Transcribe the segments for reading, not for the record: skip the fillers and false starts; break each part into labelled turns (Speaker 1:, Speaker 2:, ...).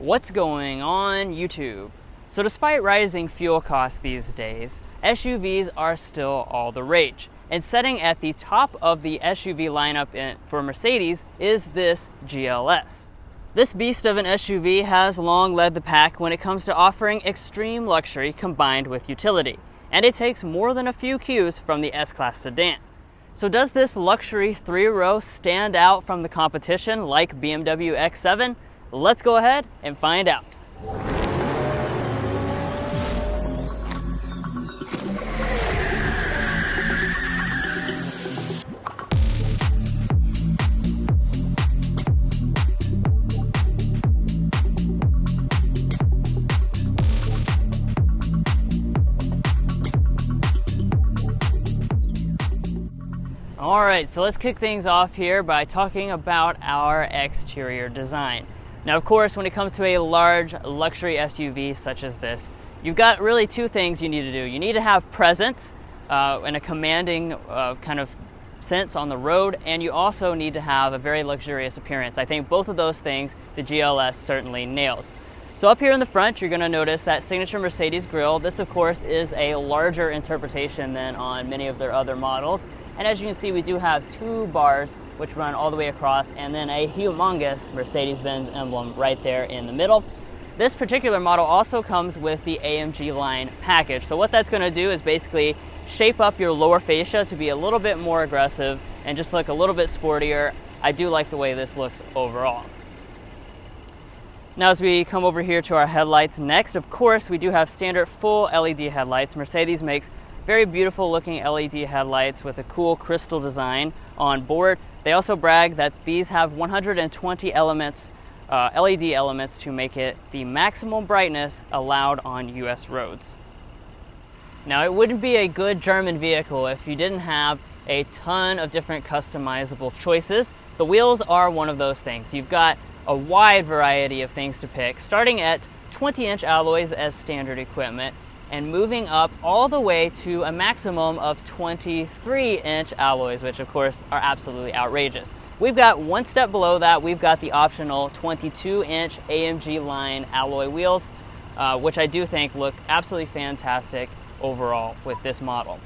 Speaker 1: What's going on YouTube? So despite rising fuel costs these days, SUVs are still all the rage. And sitting at the top of the SUV lineup for Mercedes is this GLS. This beast of an SUV has long led the pack when it comes to offering extreme luxury combined with utility. And it takes more than a few cues from the S-Class sedan. So does this luxury three-row stand out from the competition like BMW X7? Let's go ahead and find out. Alright, so let's kick things off here by talking about our exterior design. Now, of course, when it comes to a large luxury SUV such as this, you've got really two things you need to do. You need to have presence and a commanding kind of sense on the road, and you also need to have a very luxurious appearance. I think both of those things the GLS certainly nails. So up here in the front, you're going to notice that signature Mercedes grille. This, of course, is a larger interpretation than on many of their other models. And as you can see, we do have two bars which run all the way across, and then a humongous Mercedes-Benz emblem right there in the middle. This particular model also comes with the AMG line package. So what that's going to do is basically shape up your lower fascia to be a little bit more aggressive and just look a little bit sportier. I do like the way this looks overall. Now, as we come over here to our headlights next, of course, we do have standard full LED headlights. Mercedes makes very beautiful looking LED headlights with a cool crystal design on board. They also brag that these have 120 elements, LED elements to make it the maximum brightness allowed on US roads. Now, it wouldn't be a good German vehicle if you didn't have a ton of different customizable choices. The wheels are one of those things. You've got a wide variety of things to pick, starting at 20-inch alloys as standard equipment, and moving up all the way to a maximum of 23-inch alloys, which of course are absolutely outrageous. We've got one step below that. We've got the optional 22-inch AMG line alloy wheels, which I do think look absolutely fantastic overall with this model.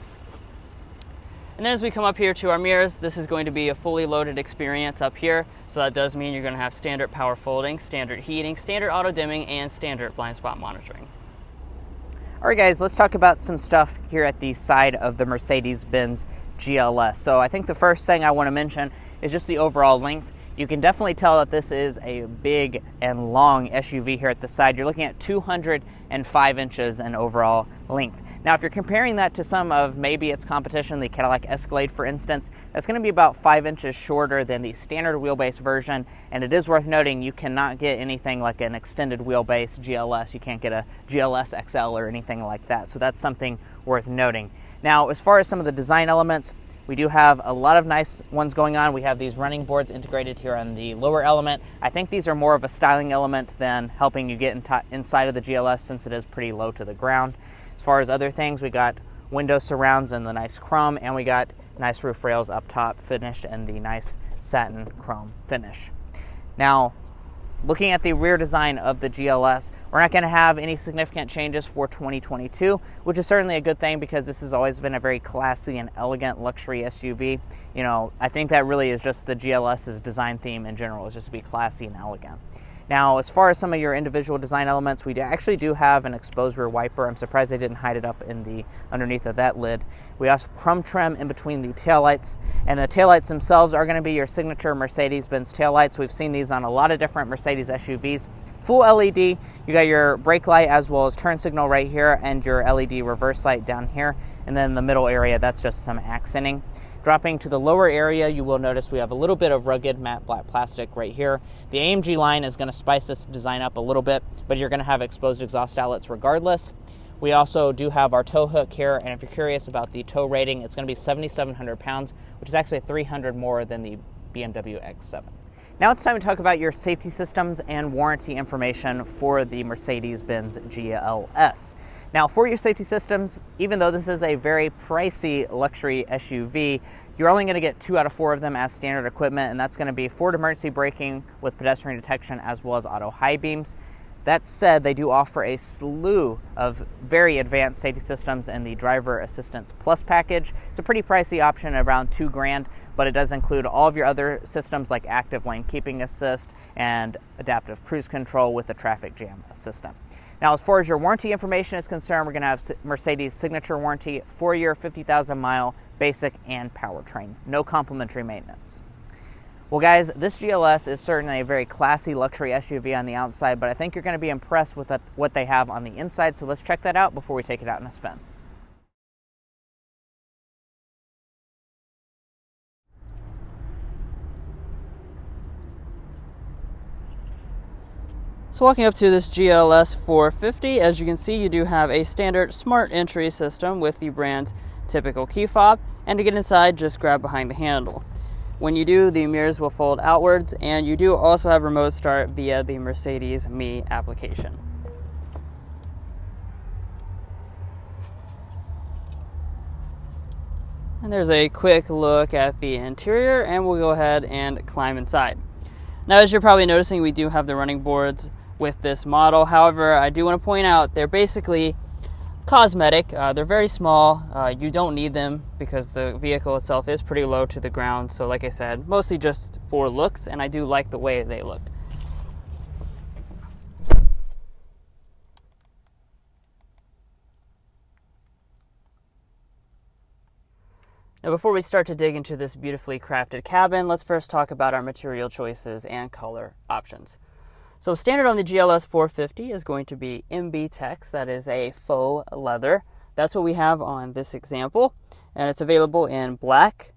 Speaker 1: And then as we come up here to our mirrors, this is going to be a fully loaded experience up here. So that does mean you're going to have standard power folding, standard heating, standard auto dimming, and standard blind spot monitoring.
Speaker 2: All right, guys, let's talk about some stuff here at the side of the Mercedes-Benz GLS. So I think the first thing I want to mention is just the overall length. You can definitely tell that this is a big and long SUV here at the side. You're looking at 205 inches in overall length. Now, if you're comparing that to some of maybe its competition, the Cadillac Escalade, for instance, that's going to be about 5 inches shorter than the standard wheelbase version. And it is worth noting you cannot get anything like an extended wheelbase GLS. You can't get a GLS XL or anything like that. So that's something worth noting. Now, as far as some of the design elements, we do have a lot of nice ones going on. We have these running boards integrated here on the lower element. I think these are more of a styling element than helping you get inside of the GLS, since it is pretty low to the ground. As far as other things, we got window surrounds in the nice chrome, and we got nice roof rails up top finished in the nice satin chrome finish. Now, looking at the rear design of the GLS, we're not going to have any significant changes for 2022, which is certainly a good thing because this has always been a very classy and elegant luxury SUV. You know, I think that really is just the GLS's design theme in general, is just to be classy and elegant. Now, as far as some of your individual design elements, we actually do have an exposed rear wiper. I'm surprised they didn't hide it up in the underneath of that lid. We also have chrome trim in between the taillights, and the taillights themselves are going to be your signature Mercedes-Benz taillights. We've seen these on a lot of different Mercedes SUVs. Full LED, you got your brake light as well as turn signal right here, and your LED reverse light down here, and then the middle area, that's just some accenting. Dropping to the lower area, you will notice we have a little bit of rugged matte black plastic right here. The AMG line is going to spice this design up a little bit, but you're going to have exposed exhaust outlets regardless. We also do have our tow hook here, and if you're curious about the tow rating, it's going to be 7,700 pounds, which is actually 300 more than the BMW X7. Now it's time to talk about your safety systems and warranty information for the Mercedes-Benz GLS. Now, for your safety systems, even though this is a very pricey luxury SUV, you're only going to get 2 out of 4 of them as standard equipment, and that's going to be forward emergency braking with pedestrian detection as well as auto high beams. That said, they do offer a slew of very advanced safety systems in the Driver Assistance Plus package. It's a pretty pricey option at around $2,000, but it does include all of your other systems like active lane keeping assist and adaptive cruise control with a traffic jam assistant. Now, as far as your warranty information is concerned, we're going to have Mercedes Signature Warranty, 4-year, 50,000-mile, basic and powertrain. No complimentary maintenance. Well, guys, this GLS is certainly a very classy luxury SUV on the outside, but I think you're going to be impressed with what they have on the inside, so let's check that out before we take it out in a spin.
Speaker 1: So walking up to this GLS 450, as you can see, you do have a standard smart entry system with the brand's typical key fob, and to get inside, just grab behind the handle. When you do, the mirrors will fold outwards, and you do also have remote start via the Mercedes Me application. And there's a quick look at the interior, and we'll go ahead and climb inside. Now, as you're probably noticing, we do have the running boards with this model. However, I do want to point out they're basically cosmetic. They're very small. You don't need them because the vehicle itself is pretty low to the ground. So like I said, mostly just for looks, and I do like the way they look. Now, before we start to dig into this beautifully crafted cabin, let's first talk about our material choices and color options. So standard on the GLS 450 is going to be MB Tex. That is a faux leather. That's what we have on this example, and it's available in black,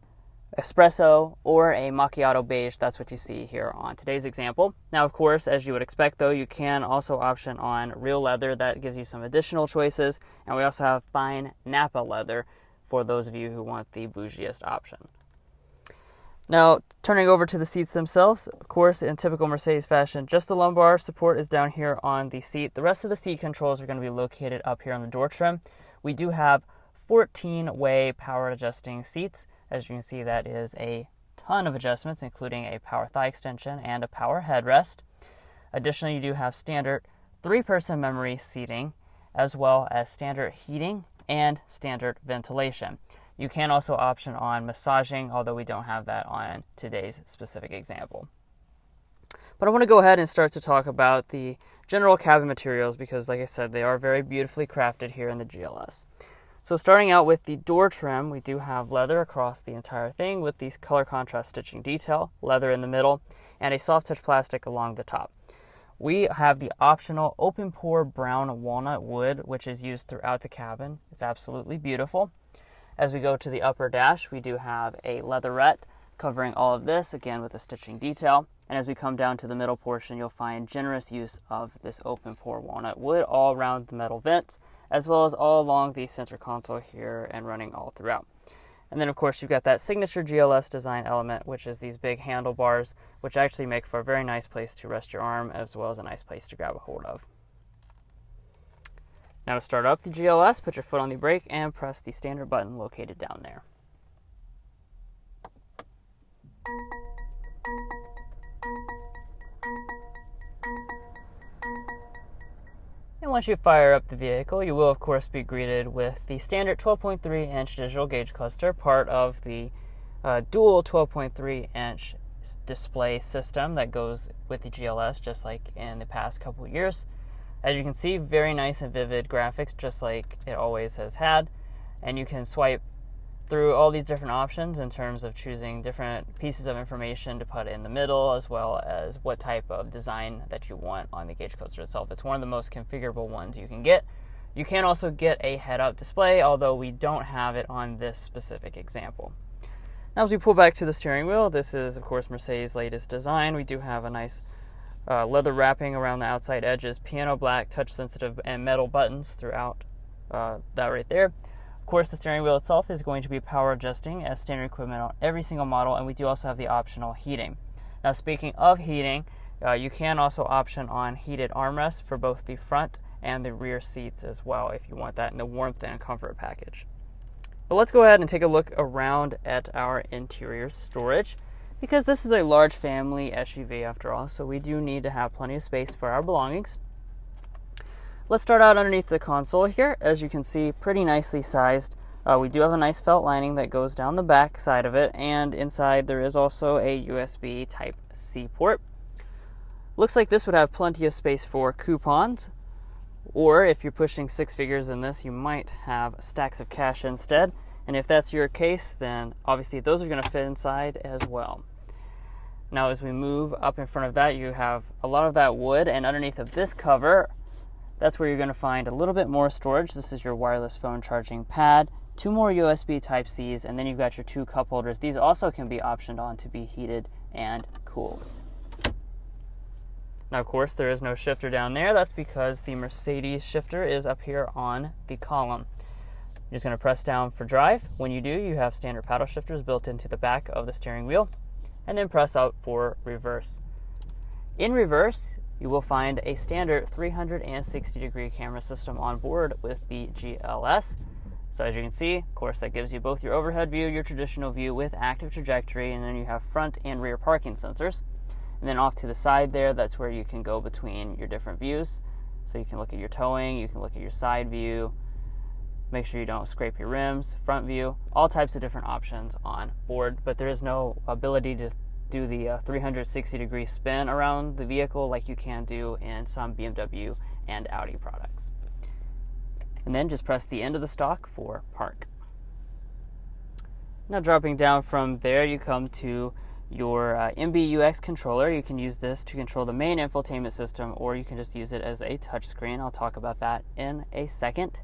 Speaker 1: espresso, or a macchiato beige. That's what you see here on today's example. Now, of course, as you would expect, though, you can also option on real leather. That gives you some additional choices, and we also have fine Napa leather for those of you who want the bougiest option. Now, turning over to the seats themselves, of course, in typical Mercedes fashion, just the lumbar support is down here on the seat. The rest of the seat controls are going to be located up here on the door trim. We do have 14-way power adjusting seats. As you can see, that is a ton of adjustments, including a power thigh extension and a power headrest. Additionally, you do have standard 3-person memory seating, as well as standard heating and standard ventilation. You can also option on massaging, although we don't have that on today's specific example. But I want to go ahead and start to talk about the general cabin materials because, like I said, they are very beautifully crafted here in the GLS. So starting out with the door trim, we do have leather across the entire thing with these color contrast stitching detail, leather in the middle, and a soft touch plastic along the top. We have the optional open pore brown walnut wood, which is used throughout the cabin. It's absolutely beautiful. As we go to the upper dash, we do have a leatherette covering all of this, again with a stitching detail. And as we come down to the middle portion, you'll find generous use of this open pore walnut wood all around the metal vents, as well as all along the center console here and running all throughout. And then, of course, you've got that signature GLS design element, which is these big handlebars, which actually make for a very nice place to rest your arm, as well as a nice place to grab a hold of. Now to start up the GLS, put your foot on the brake and press the standard button located down there. And once you fire up the vehicle, you will of course be greeted with the standard 12.3-inch digital gauge cluster, part of the dual 12.3-inch display system that goes with the GLS, just like in the past couple of years. As you can see, very nice and vivid graphics, just like it always has had. And you can swipe through all these different options in terms of choosing different pieces of information to put in the middle, as well as what type of design that you want on the gauge cluster itself. It's one of the most configurable ones you can get. You can also get a head-up display, although we don't have it on this specific example. Now as we pull back to the steering wheel, this is of course Mercedes' latest design. We do have a nice leather wrapping around the outside edges, piano black, touch sensitive, and metal buttons throughout that right there. Of course, the steering wheel itself is going to be power adjusting as standard equipment on every single model, and we do also have the optional heating. Now, speaking of heating, you can also option on heated armrests for both the front and the rear seats as well, if you want that in the warmth and comfort package. But let's go ahead and take a look around at our interior storage, because this is a large family SUV after all, so we do need to have plenty of space for our belongings. Let's start out underneath the console here. As you can see, pretty nicely sized. We do have a nice felt lining that goes down the back side of it, and inside there is also a USB Type-C port. Looks like this would have plenty of space for coupons, or if you're pushing 6 figures in this, you might have stacks of cash instead. And if that's your case, then obviously those are going to fit inside as well. Now as we move up in front of that, you have a lot of that wood, and underneath of this cover, that's where you're going to find a little bit more storage. This is your wireless phone charging pad, 2 more USB Type-Cs, and then you've got your 2 cup holders. These also can be optioned on to be heated and cooled. Now, of course, there is no shifter down there. That's because the Mercedes shifter is up here on the column. You're just going to press down for drive. When you do, you have standard paddle shifters built into the back of the steering wheel, and then press up for reverse. In reverse, you will find a standard 360-degree camera system on board with the GLS. So as you can see, of course, that gives you both your overhead view, your traditional view with active trajectory, and then you have front and rear parking sensors. And then off to the side there, that's where you can go between your different views. So you can look at your towing, you can look at your side view, make sure you don't scrape your rims, front view, all types of different options on board, but there is no ability to do the 360-degree spin around the vehicle like you can do in some BMW and Audi products. And then just press the end of the stalk for park. Now dropping down from there, you come to your MBUX controller. You can use this to control the main infotainment system, or you can just use it as a touchscreen. I'll talk about that in a second.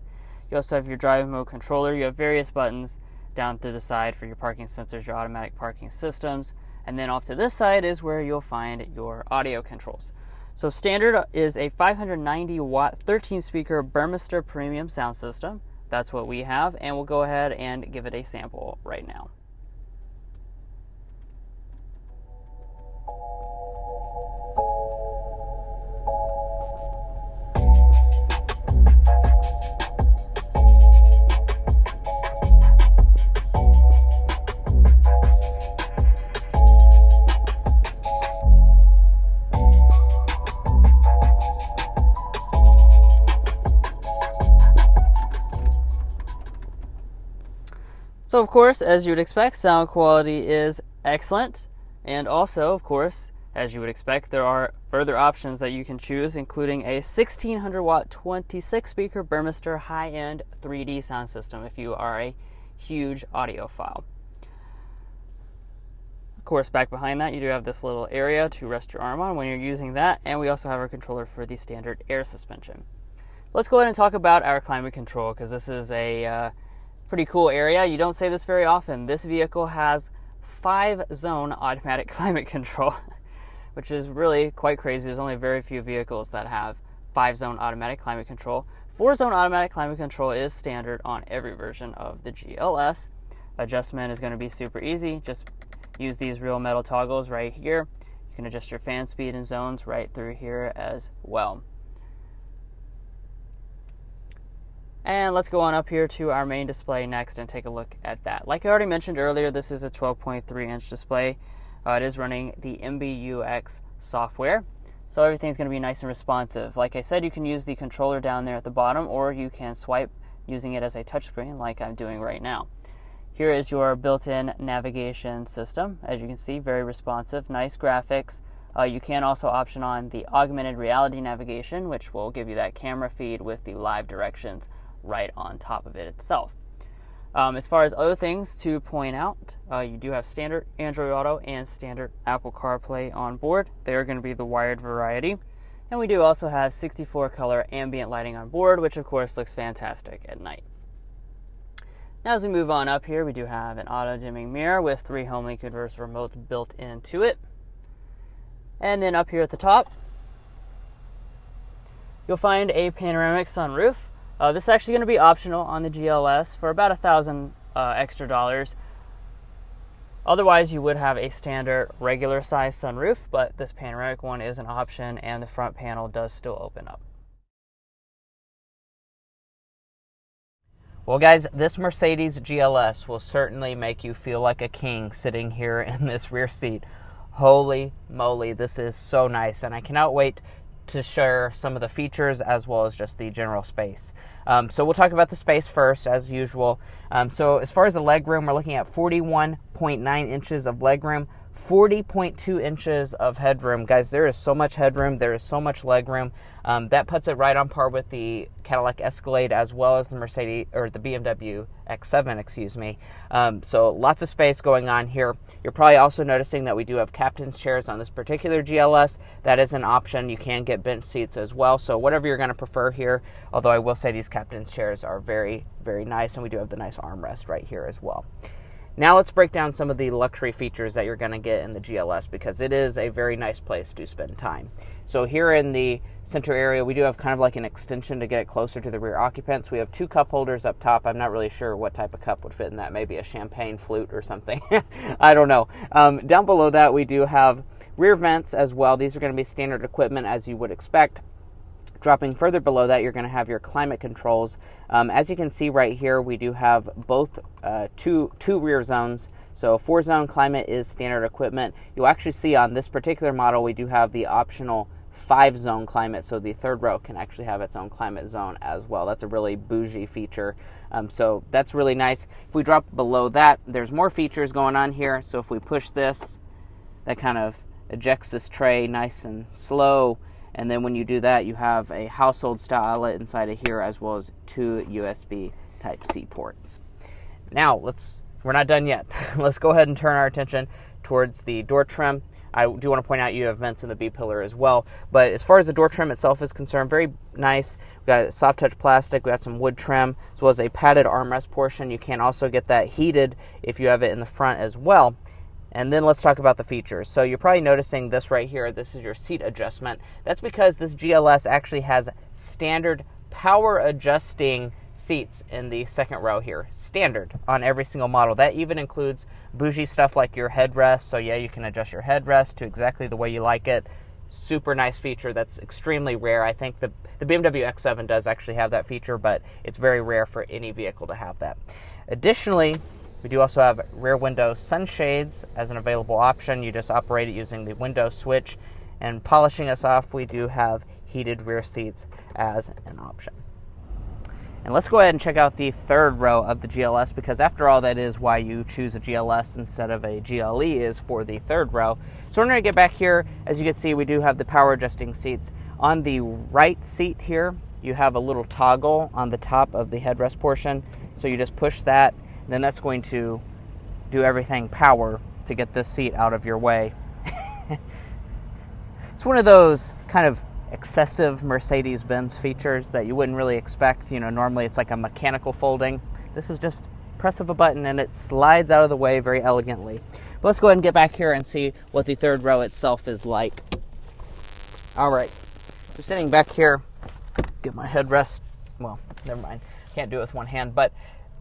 Speaker 1: You also have your drive mode controller. You have various buttons down through the side for your parking sensors, your automatic parking systems, and then off to this side is where you'll find your audio controls. So standard is a 590 watt 13 speaker Burmester premium sound system. That's what we have, and we'll go ahead and give it a sample right now. So of course, as you would expect, sound quality is excellent. And also, of course, as you would expect, there are further options that you can choose, including a 1600 watt 26 speaker Burmester high-end 3D sound system if you are a huge audiophile. Of course, back behind that, you do have this little area to rest your arm on when you're using that, and we also have our controller for the standard air suspension. Let's go ahead and talk about our climate control, because this is a pretty cool area. You don't say this very often. This vehicle has 5-zone automatic climate control, which is really quite crazy. There's only very few vehicles that have 5-zone automatic climate control. 4-zone automatic climate control is standard on every version of the GLS. Adjustment is going to be super easy. Just use these real metal toggles right here. You can adjust your fan speed and zones right through here as well. And let's go on up here to our main display next and take a look at that. Like I already mentioned earlier, this is a 12.3-inch display. It is running the MBUX software, so everything's going to be nice and responsive. Like I said, you can use the controller down there at the bottom, or you can swipe using it as a touchscreen like I'm doing right now. Here is your built-in navigation system. As you can see, very responsive, nice graphics. You can also option on the augmented reality navigation, which will give you that camera feed with the live directions right on top of it itself. As far as other things to point out, you do have standard Android Auto and standard Apple CarPlay on board. They are going to be the wired variety. And we do also have 64 color ambient lighting on board, which of course looks fantastic at night. Now as we move on up here, we do have an auto dimming mirror with 3 home link converter remotes built into it. And then up here at the top, you'll find a panoramic sunroof. This is actually going to be optional on the GLS for about $1,000 extra dollars. Otherwise, you would have a standard regular size sunroof, but this panoramic one is an option, and the front panel does still open up.
Speaker 2: Well guys, this Mercedes GLS will certainly make you feel like a king sitting here in this rear seat. Holy moly, this is so nice, and I cannot wait to share some of the features as well as just the general space. So we'll talk about the space first, as usual. So as far as the legroom, we're looking at 41.9 inches of legroom, 40.2 inches of headroom. Guys, there is so much headroom. There is so much legroom. That puts it right on par with the Cadillac Escalade as well as the the BMW X7, excuse me. So lots of space going on here. You're probably also noticing that we do have captain's chairs on this particular GLS. That is an option. You can get bench seats as well. So whatever you're going to prefer here, although I will say these captain's chairs are very, very nice, and we do have the nice armrest right here as well. Now let's break down some of the luxury features that you're going to get in the GLS, because it is a very nice place to spend time. So here in the center area, we do have kind of like an extension to get it closer to the rear occupants. We have 2 cup holders up top. I'm not really sure what type of cup would fit in that. Maybe a champagne flute or something. I don't know. Down below that, we do have rear vents as well. These are going to be standard equipment as you would expect. Dropping further below that, you're going to have your climate controls. As you can see right here, we do have both two rear zones. So 4-zone climate is standard equipment. You'll actually see on this particular model, we do have the optional 5-zone climate, so the third row can actually have its own climate zone as well. That's a really bougie feature. So that's really nice. If we drop below that, there's more features going on here. So if we push this, that kind of ejects this tray nice and slow. And then when you do that, you have a household style outlet inside of here, as well as 2 USB Type-C ports. Now, we're not done yet. Let's go ahead and turn our attention towards the door trim. I do want to point out you have vents in the B-pillar as well. But as far as the door trim itself is concerned, very nice. We've got soft touch plastic. We've got some wood trim, as well as a padded armrest portion. You can also get that heated if you have it in the front as well. And then let's talk about the features. So you're probably noticing this right here. This is your seat adjustment. That's because this GLS actually has standard power adjusting seats in the second row here. Standard on every single model. That even includes bougie stuff like your headrest. So yeah, you can adjust your headrest to exactly the way you like it. Super nice feature that's extremely rare. I think the BMW X7 does actually have that feature, but it's very rare for any vehicle to have that. Additionally, we do also have rear window sunshades as an available option. You just operate it using the window switch. And polishing us off, we do have heated rear seats as an option. And let's go ahead and check out the third row of the GLS, because after all, that is why you choose a GLS instead of a GLE, is for the third row. So we're going to get back here. As you can see, we do have the power adjusting seats. On the right seat here, you have a little toggle on the top of the headrest portion. So you just push that. Then that's going to do everything power to get this seat out of your way. It's one of those kind of excessive Mercedes-Benz features that you wouldn't really expect. You know, normally it's like a mechanical folding. This is just press of a button and it slides out of the way very elegantly. But let's go ahead and get back here and see what the third row itself is like. All right, so sitting back here, get my headrest. Well, never mind. Can't do it with one hand, but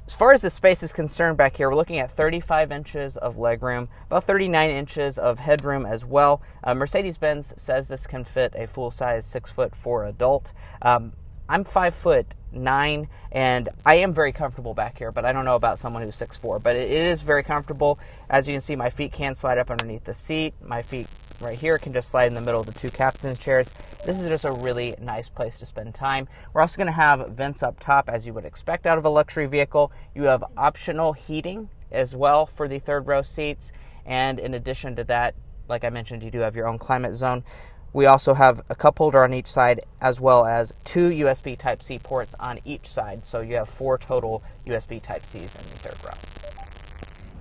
Speaker 2: as far as the space is concerned back here, we're looking at 35 inches of legroom, about 39 inches of headroom as well. Mercedes-Benz says this can fit a full-size 6'4" adult. I'm 5'9", and I am very comfortable back here, but I don't know about someone who's 6'4", but it is very comfortable. As you can see, my feet can slide up underneath the seat. My feet right here can just slide in the middle of the 2 captain's chairs. This is just a really nice place to spend time. We're also going to have vents up top, as you would expect out of a luxury vehicle. You have optional heating as well for the third row seats. And in addition to that, like I mentioned, you do have your own climate zone. We also have a cup holder on each side, as well as 2 USB Type-C ports on each side. So you have 4 total USB Type-Cs in the third row.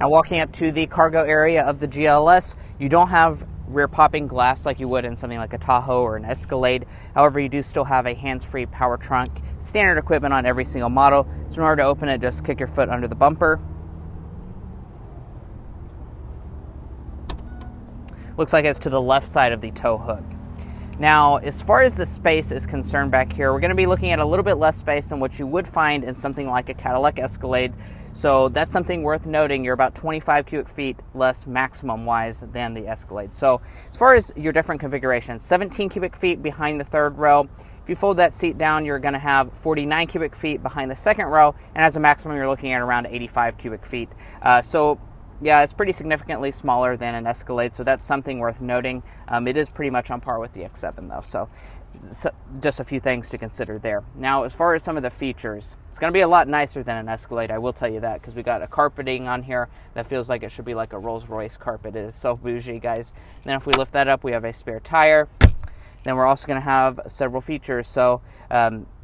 Speaker 2: Now, walking up to the cargo area of the GLS, you don't have rear popping glass like you would in something like a Tahoe or an Escalade. However, you do still have a hands-free power trunk, standard equipment on every single model. So in order to open it, just kick your foot under the bumper. Looks like it's to the left side of the tow hook. Now, as far as the space is concerned back here, we're going to be looking at a little bit less space than what you would find in something like a Cadillac Escalade. So that's something worth noting. You're about 25 cubic feet less maximum-wise than the Escalade. So as far as your different configurations, 17 cubic feet behind the third row. If you fold that seat down, you're going to have 49 cubic feet behind the second row. And as a maximum, you're looking at around 85 cubic feet. Yeah, it's pretty significantly smaller than an Escalade, so that's something worth noting. It is pretty much on par with the X7, though. So So just a few things to consider there. Now, as far as some of the features, it's going to be a lot nicer than an Escalade, I will tell you that, because we got a carpeting on here that feels like it should be like a Rolls-Royce carpet. It is so bougie, guys. And then if we lift that up, we have a spare tire. Then we're also going to have several features. So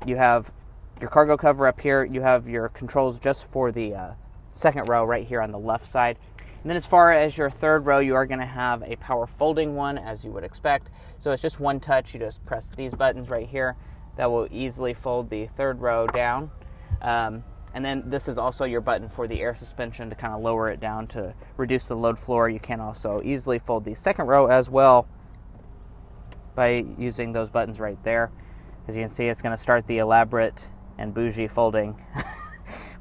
Speaker 2: you have your cargo cover up here. You have your controls just for the second row right here on the left side. And then as far as your third row, you are going to have a power folding one, as you would expect. So it's just one touch. You just press these buttons right here. That will easily fold the third row down. And then this is also your button for the air suspension to kind of lower it down to reduce the load floor. You can also easily fold the second row as well by using those buttons right there. As you can see, it's going to start the elaborate and bougie folding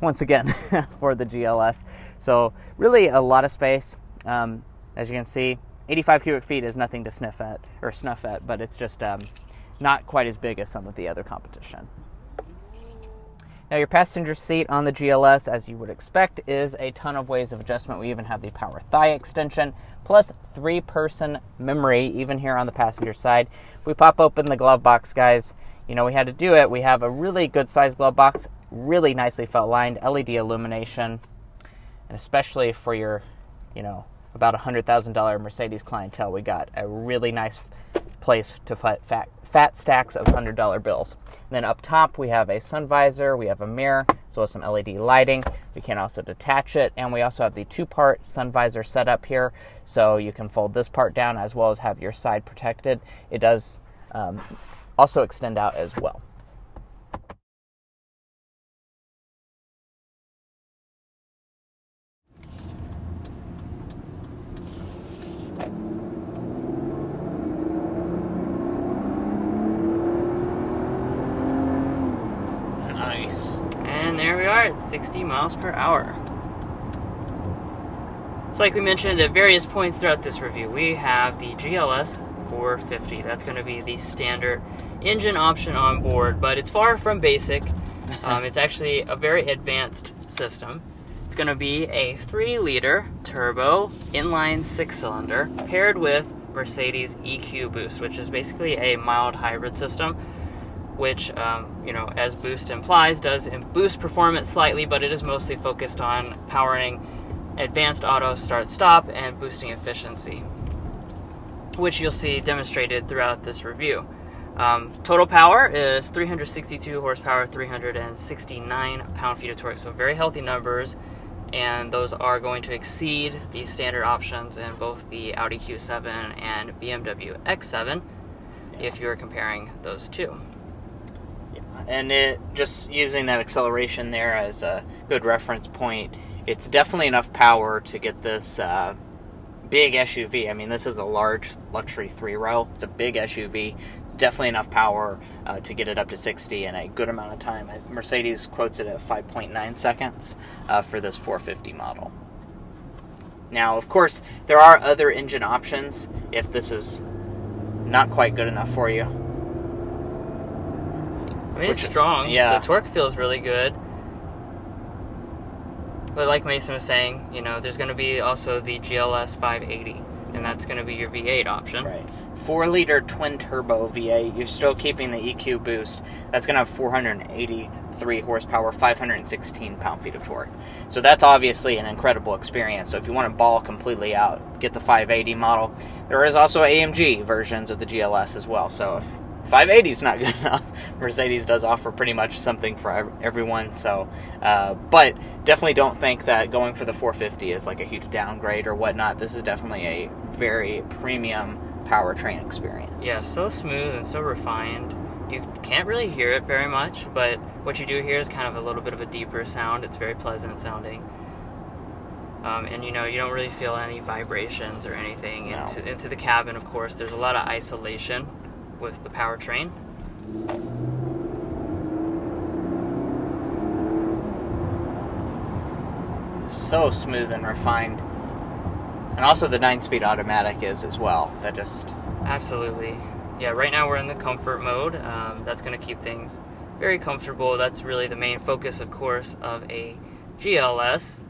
Speaker 2: once again for the GLS. So really a lot of space. As you can see, 85 cubic feet is nothing to sniff at or snuff at, but it's just not quite as big as some of the other competition. Now, your passenger seat on the GLS, as you would expect, is a ton of ways of adjustment. We even have the power thigh extension, plus 3-person memory, even here on the passenger side. If we pop open the glove box, guys, you know we had to do it. We have a really good sized glove box, really nicely felt lined, LED illumination, and especially for your, you know, about $100,000 Mercedes clientele, we got a really nice place to fat stacks of $100 bills. And then up top, we have a sun visor, we have a mirror, as well as some LED lighting. We can also detach it, and we also have the 2-part sun visor set up here, so you can fold this part down as well as have your side protected. It does also extend out as well. Nice.
Speaker 1: And there we are at 60 miles per hour. So like we mentioned at various points throughout this review, we have the GLS 450. That's going to be the standard engine option on board, but it's far from basic. It's actually a very advanced system. It's going to be a 3-liter turbo inline 6-cylinder paired with Mercedes EQ Boost, which is basically a mild hybrid system, which, you know, as boost implies, does boost performance slightly, but it is mostly focused on powering advanced auto start-stop and boosting efficiency, which you'll see demonstrated throughout this review. Total power is 362 horsepower, 369 pound-feet of torque, so very healthy numbers, and those are going to exceed the standard options in both the Audi Q7 and BMW X7, if you're comparing those two.
Speaker 2: And it, just using that acceleration there as a good reference point, it's definitely enough power to get this big SUV. I mean, this is a large luxury 3-row. It's a big SUV. It's definitely enough power to get it up to 60 in a good amount of time. Mercedes quotes it at 5.9 seconds for this 450 model. Now, of course, there are other engine options if this is not quite good enough for you.
Speaker 1: I mean, it's strong.
Speaker 2: Yeah.
Speaker 1: The torque feels really good. But like Mason was saying, you know, there's going to be also the GLS 580, and that's going to be your V8 option.
Speaker 2: Right. 4-liter twin-turbo V8. You're still keeping the EQ boost. That's going to have 483 horsepower, 516 pound-feet of torque. So that's obviously an incredible experience. So if you want to ball completely out, get the 580 model. There is also AMG versions of the GLS as well. So if 580 is not good enough, Mercedes does offer pretty much something for everyone. So, but definitely don't think that going for the 450 is like a huge downgrade or whatnot. This is definitely a very premium powertrain experience.
Speaker 1: Yeah, so smooth and so refined. You can't really hear it very much, but what you do hear is kind of a little bit of a deeper sound. It's very pleasant sounding. And you know, you don't really feel any vibrations or anything into the cabin. Of course, there's a lot of isolation with the powertrain.
Speaker 2: So smooth and refined. And also the 9-speed automatic is as well. That just...
Speaker 1: Absolutely. Yeah, right now we're in the comfort mode. That's going to keep things very comfortable. That's really the main focus, of course, of a GLS.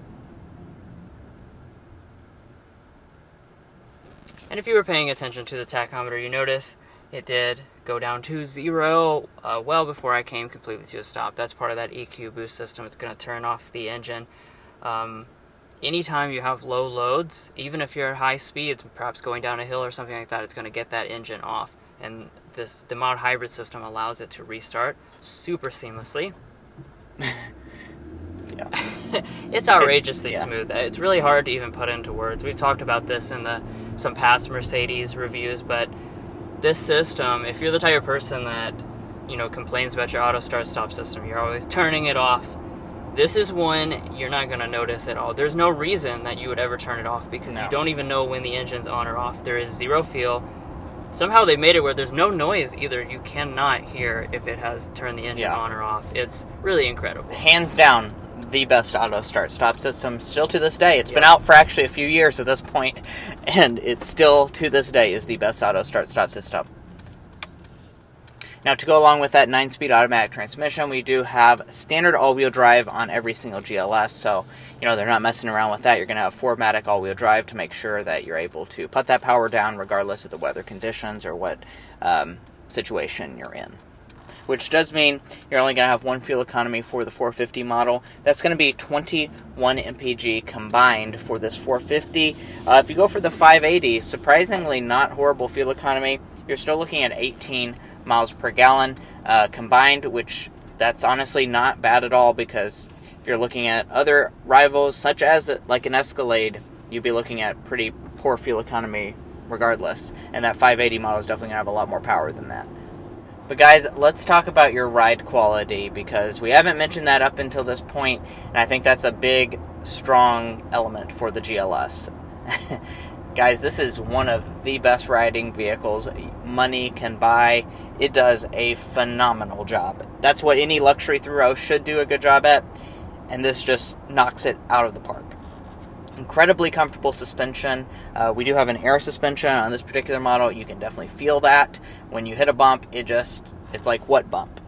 Speaker 1: And if you were paying attention to the tachometer, you notice it did go down to 0 well before I came completely to a stop. That's part of that EQ boost system. It's going to turn off the engine. Anytime you have low loads, even if you're at high speeds, perhaps going down a hill or something like that, it's going to get that engine off. And the mild hybrid system allows it to restart super seamlessly. It's outrageously smooth. It's really hard to even put into words. We've talked about this in some past Mercedes reviews, but this system, if you're the type of person that, complains about your auto start stop system, you're always turning it off, this is one you're not going to notice at all. There's no reason that you would ever turn it off because you don't even know when the engine's on or off. There is zero feel. Somehow they made it where there's no noise either. You cannot hear if it has turned the engine on or off. It's really incredible.
Speaker 2: Hands down, the best auto start stop system still to this day. It's been out for actually a few years at this point, and it still to this day is the best auto start stop system. Now, to go along with that 9-speed automatic transmission, we do have standard all-wheel drive on every single GLS, so they're not messing around with that. You're going to have 4MATIC all-wheel drive to make sure that you're able to put that power down regardless of the weather conditions or what situation you're in. Which does mean you're only going to have one fuel economy for the 450 model. That's going to be 21 mpg combined for this 450. If you go for the 580, surprisingly not horrible fuel economy. You're still looking at 18 miles per gallon combined, which that's honestly not bad at all, because if you're looking at other rivals, such as like an Escalade, you'd be looking at pretty poor fuel economy regardless. And that 580 model is definitely going to have a lot more power than that. But guys, let's talk about your ride quality, because we haven't mentioned that up until this point, and I think that's a big, strong element for the GLS. Guys, this is one of the best riding vehicles money can buy. It does a phenomenal job. That's what any luxury 3-row should do a good job at, and this just knocks it out of the park. Incredibly comfortable suspension. We do have an air suspension on this particular model. You can definitely feel that. When you hit a bump, it's like, what bump?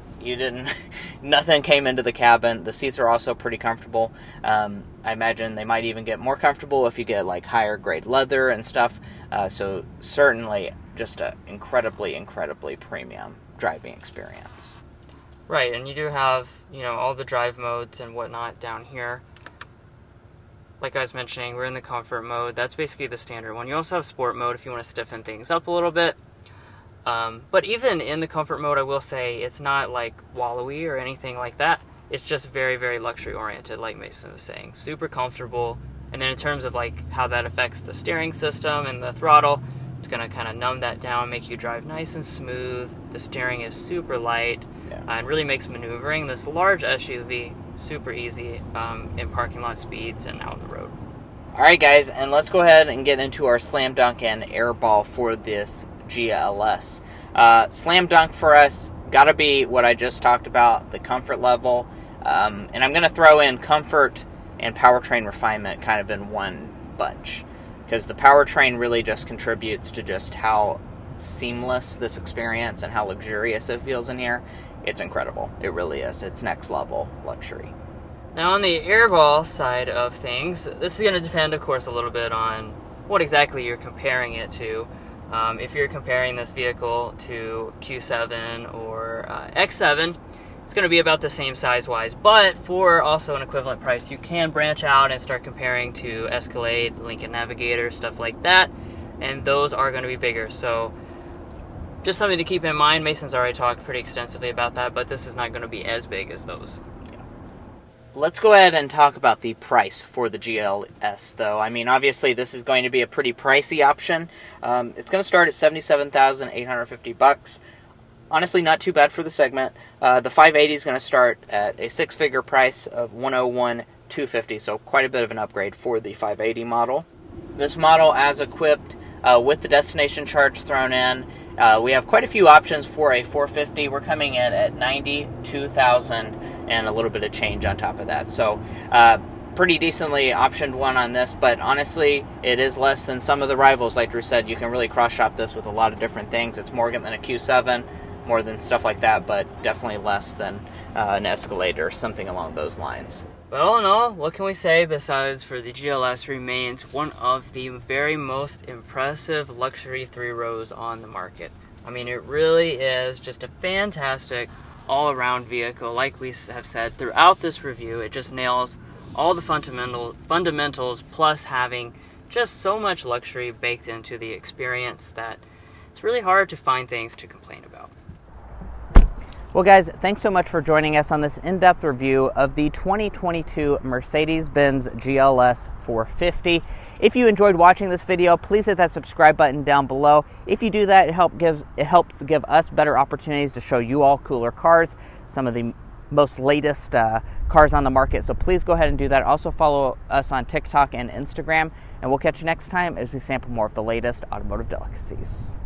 Speaker 2: Nothing came into the cabin. The seats are also pretty comfortable. I imagine they might even get more comfortable if you get like higher grade leather and stuff. So certainly just an incredibly, incredibly premium driving experience.
Speaker 1: Right, and you do have, all the drive modes and whatnot down here. Like I was mentioning, we're in the comfort mode. That's basically the standard one. You also have sport mode if you want to stiffen things up a little bit. But even in the comfort mode, I will say it's not like wallowy or anything like that. It's just very, very luxury oriented, like Mason was saying. Super comfortable. And then in terms of like how that affects the steering system and the throttle, it's going to kind of numb that down, make you drive nice and smooth. The steering is super light and really makes maneuvering this large SUV super easy in parking lot speeds and out on the road.
Speaker 2: Alright guys, and let's go ahead and get into our slam dunk and airball for this GLS. Slam dunk for us, gotta be what I just talked about, the comfort level. And I'm going to throw in comfort and powertrain refinement kind of in one bunch, because the powertrain really just contributes to just how seamless this experience and how luxurious it feels in here. It's incredible. It really is. It's next level luxury.
Speaker 1: Now on the airball side of things, this is going to depend, of course, a little bit on what exactly you're comparing it to. If you're comparing this vehicle to Q7 or X7, it's going to be about the same size-wise, but for also an equivalent price, you can branch out and start comparing to Escalade, Lincoln Navigator, stuff like that, and those are going to be bigger. So just something to keep in mind. Mason's already talked pretty extensively about that, but this is not going to be as big as those.
Speaker 2: Let's go ahead and talk about the price for the GLS, though. I mean, obviously, this is going to be a pretty pricey option. It's going to start at $77,850. Honestly, not too bad for the segment. The 580 is going to start at a six-figure price of $101,250, so quite a bit of an upgrade for the 580 model. This model, as equipped with the destination charge thrown in, we have quite a few options for a 450. We're coming in at $92,000 and a little bit of change on top of that. So pretty decently optioned one on this, but honestly, it is less than some of the rivals. Like Drew said, you can really cross-shop this with a lot of different things. It's more than a Q7, more than stuff like that, but definitely less than an Escalade or something along those lines.
Speaker 1: But all in all, what can we say besides for the GLS remains one of the very most impressive luxury 3-rows on the market. I mean, it really is just a fantastic all-around vehicle. Like we have said throughout this review, it just nails all the fundamentals, plus having just so much luxury baked into the experience that it's really hard to find things to complain about.
Speaker 2: Well guys, thanks so much for joining us on this in-depth review of the 2022 Mercedes-Benz GLS 450. If you enjoyed watching this video, please hit that subscribe button down below. If you do that, it helps give us better opportunities to show you all cooler cars, some of the most latest cars on the market. So please go ahead and do that. Also follow us on TikTok and Instagram, and we'll catch you next time as we sample more of the latest automotive delicacies.